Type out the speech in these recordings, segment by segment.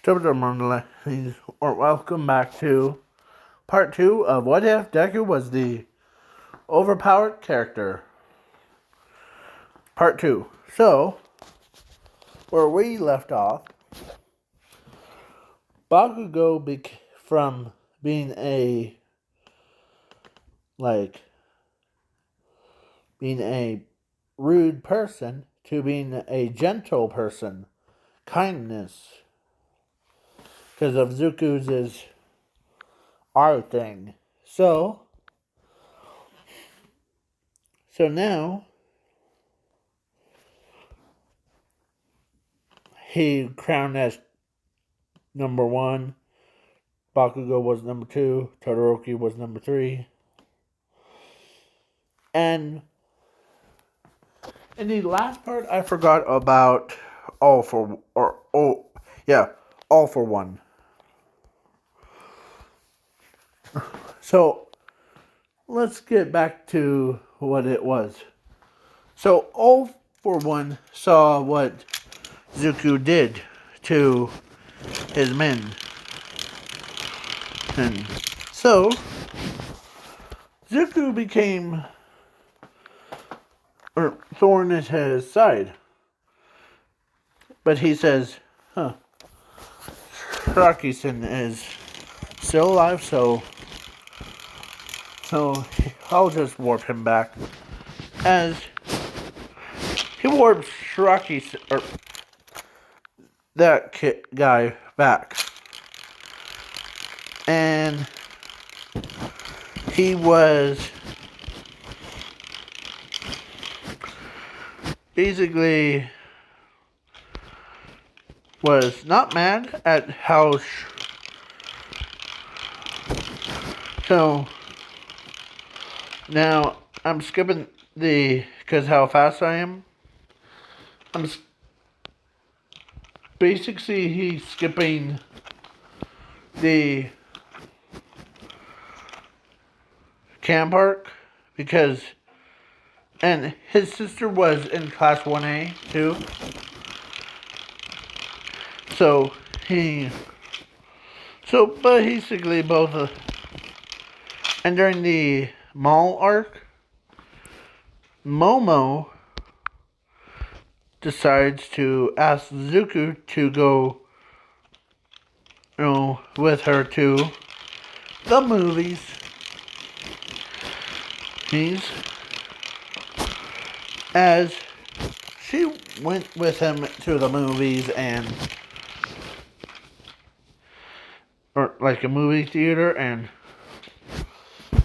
or welcome back to part 2 of What If Deku Was the Overpowered Character. Part 2. So, where we left off, Bakugo from being being a rude person to being a gentle person. Kindness. Because of Zuko's is our thing. So now he crowned as number 1. Bakugo was number 2. Todoroki was number 3. And in the last part, I forgot about All for One. So let's get back to what it was. So All for One saw what Zuko did to his men. And so Zuko became a thorn in his side. But he says, Shiraki-san is still alive, so I'll just warp him back. As he warps that guy back. And he was basically not mad at how so now I'm skipping because how fast I am. Basically he's skipping the camp arc and his sister was in class 1A too. But basically both and during the mall arc, Momo decides to ask Zuko to go, with her to the movies. As she went with him to the movies or like a movie theater, and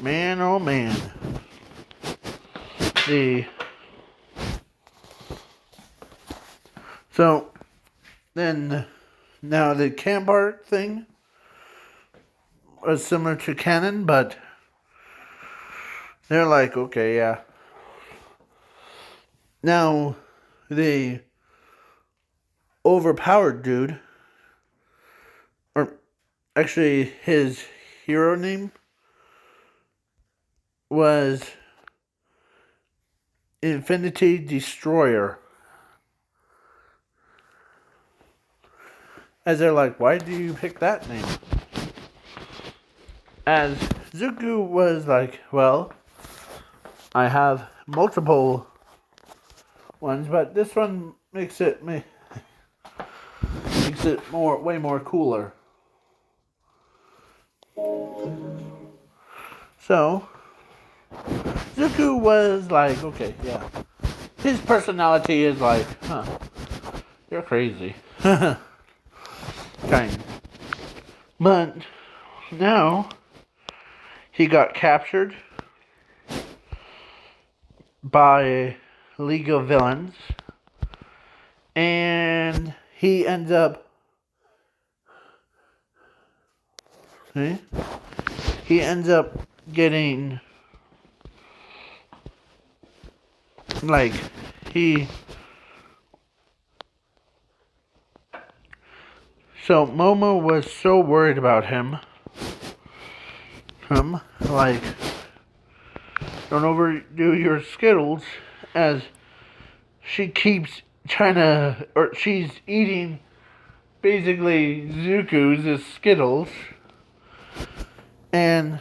man, oh man, so then now the camp art thing was similar to canon, but they're like, okay, yeah. Now the overpowered dude, or actually his hero name was Infinity Destroyer. As they're like, why do you pick that name? As Zuko was like, well, I have multiple ones, but this one makes it way more cooler. So Zuko was like, okay, yeah. His personality is like, you're crazy. Kind. But now he got captured by League of Villains, and he ends up getting so Momo was so worried about him, like, don't overdo your Skittles, as she keeps she's eating basically Zuko's is Skittles. And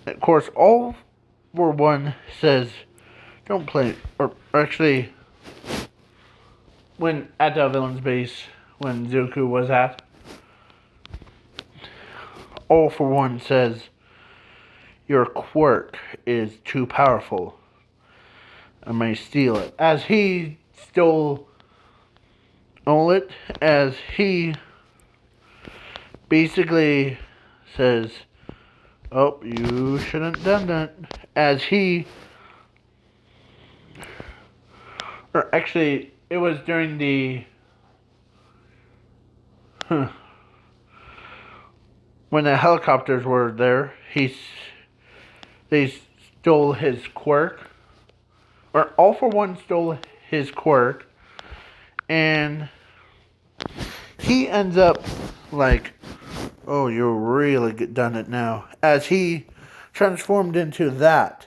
of course, All for One says, don't play. Or actually, when at the villain's base, when Zuko was at, All for One says, your quirk is too powerful. I may steal it. As he stole it, as he basically says, oh, you shouldn't have done that. As he, or actually, it was during the, when the helicopters were there, they stole his quirk. Or All for One stole his quirk. And he ends up like, oh, you're really done it now. As he transformed into that.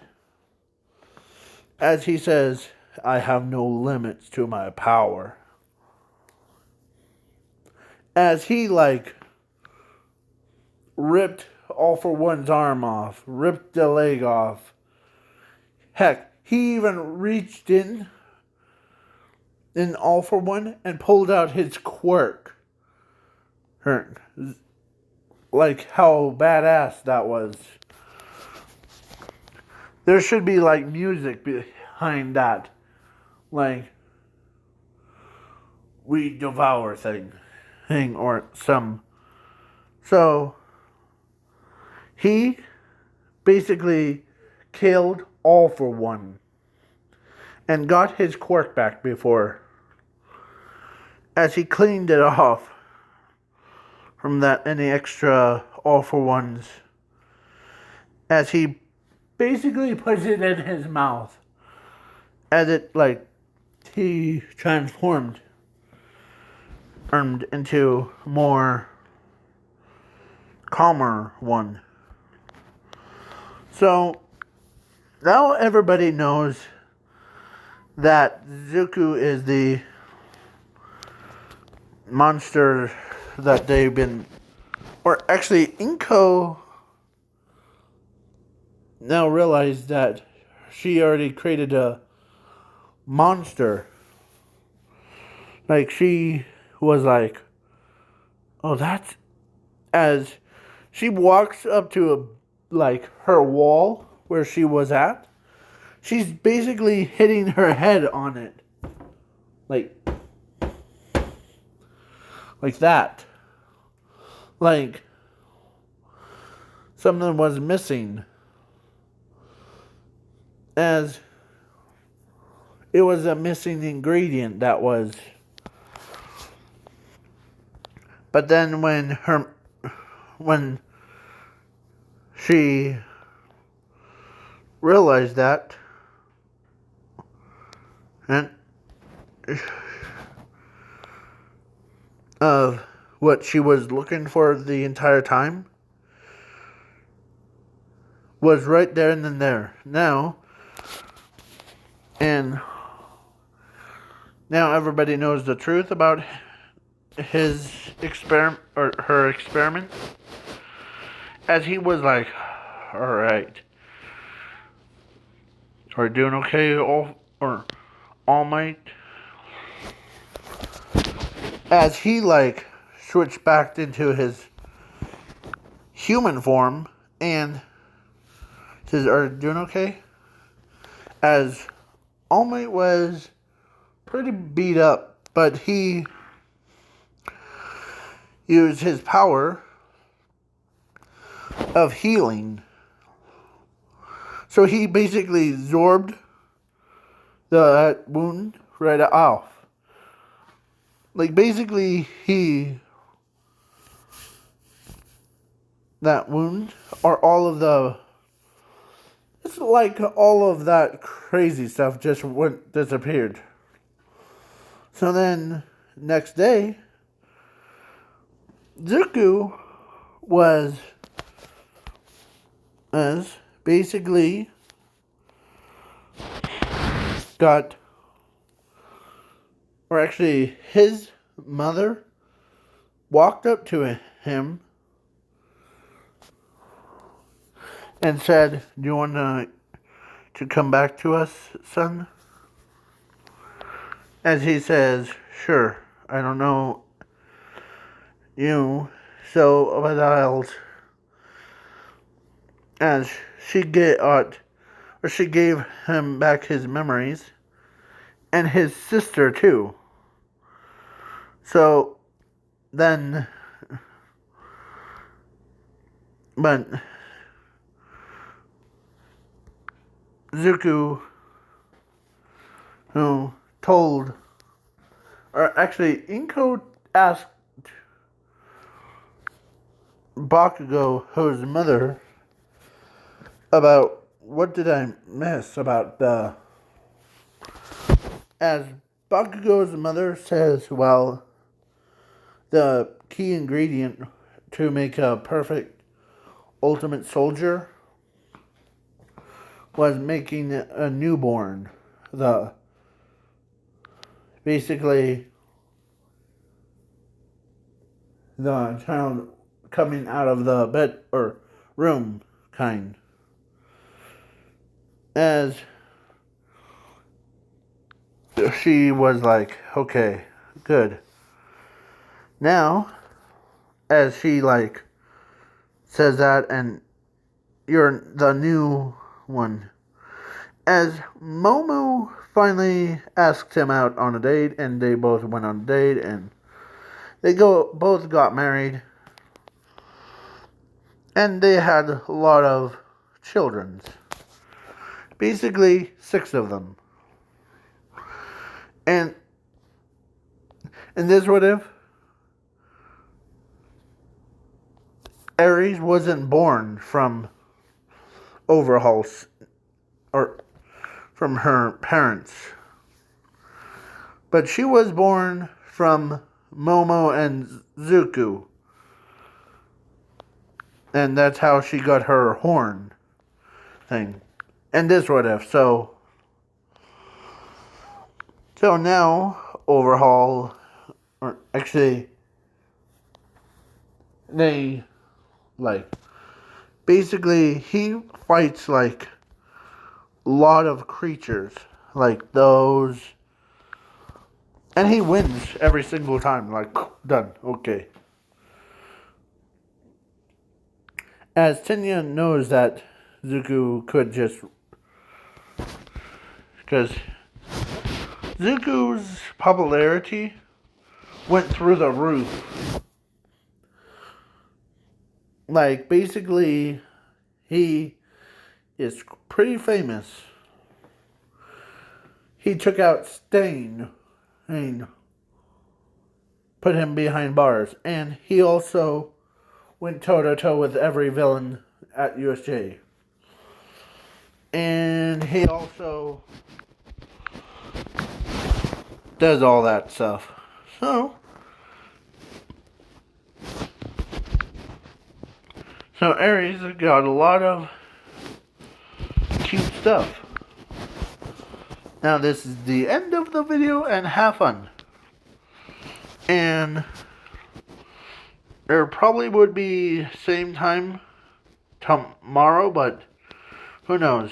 As he says, I have no limits to my power. As he like ripped All for One's arm off, ripped the leg off. Heck, he even reached in All for One and pulled out his quirk. Like how badass that was. There should be like music behind that. Like, we devour thing or some. So he basically killed All for One and got his quirk back before, as he cleaned it off from that any extra All for Ones, as he basically puts it in his mouth, as it like he transformed into more calmer one. So now everybody knows that Zuko is the monster that they've been, or actually Inko now realized that she already created a monster. Like she was like, oh, that's, as she walks up to like her wall where she was at, she's basically hitting her head on it. Like that. Like something was missing. As it was a missing ingredient that was. But then when she realized that, and of what she was looking for the entire time was right there and then there. Now everybody knows the truth about his experiment or her experiment. As he was like, all right, are you doing okay, All Might? As he like switched back into his human form and says, are you doing okay? As All Might was pretty beat up, but he used his power of healing. So he basically absorbed the wound right off. Like basically that wound or all of the, it's like all of that crazy stuff just disappeared. So then next day, Zuko was basically got, or actually his mother walked up to him and said, "Do you want to come back to us, son?" As he says, "Sure, I don't know you, so but I'll." As she gave him back his memories and his sister too. So then, but Zuko, who told, or actually, Inko asked Bakugo's mother about what did I miss about the. As Bakugo's mother says, well, the key ingredient to make a perfect ultimate soldier was making a newborn. Basically the child coming out of the bed or room kind. As she was like, okay, good. Now, as she says that, and you're the new one. As Momo finally asked him out on a date, and they both went on a date, and they both got married, and they had a lot of children. Basically, 6 of them. And in this what if Aries wasn't born from Overhaul's or from her parents, but she was born from Momo and Zuko, and that's how she got her horn thing. And this what if so now Overhaul, or actually they basically he fights a lot of creatures like those, and he wins every single time. Done, okay. As Tenya knows that Zuko could just, because Zuko's popularity went through the roof. Basically, he is pretty famous. He took out Stain and put him behind bars. And he also went toe-to-toe with every villain at USJ. And he also does all that stuff. So Aries got a lot of cute stuff. Now this is the end of the video, and have fun. And there probably would be same time tomorrow, but who knows.